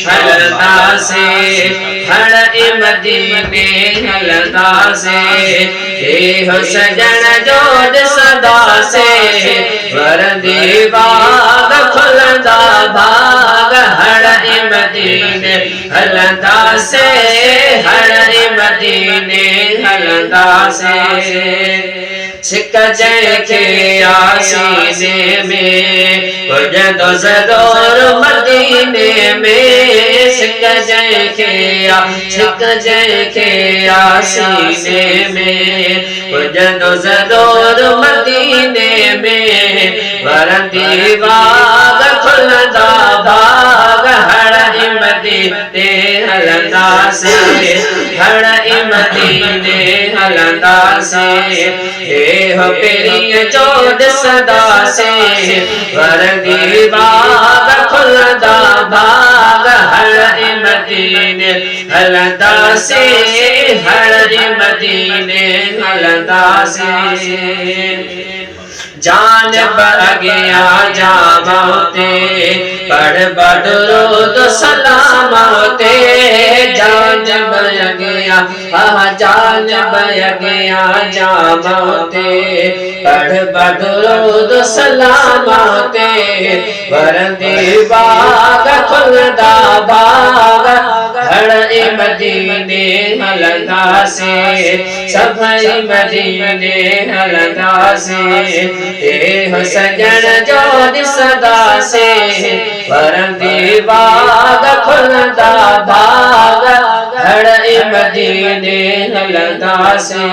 हलदा से हर मदीने हलदा से हो सजन जोड़ सदा से वरदी बाग खुलदा बाग हर मदीने हलदा से हर मदीने हलदा से सिक जैके आसीने में जदो ज़रूर मदीने में सिक जैके आसीने में जदो ज़रूर मदीने में वरदी बाग खुलदा बाग हर मदीने हलदा से हर मदीने हलदा से हो पेरी जोड़ सदा से वरदी बाग खुलदा बाग हर मदीने हलदा से हर मदीने हलदा से जान बगिया जामते पढ़ बदरूद सलाम होते जान बगिया जान बगिया जामते पढ़ बदरूद सलाम होते वरदी बाग खुलदा बाग हर मदीने हलदा से सफाई मदीने हलदा से हो सजन जोड़ सदा से वरदी बाग खुलदा बाग हर मदीने हलदा से।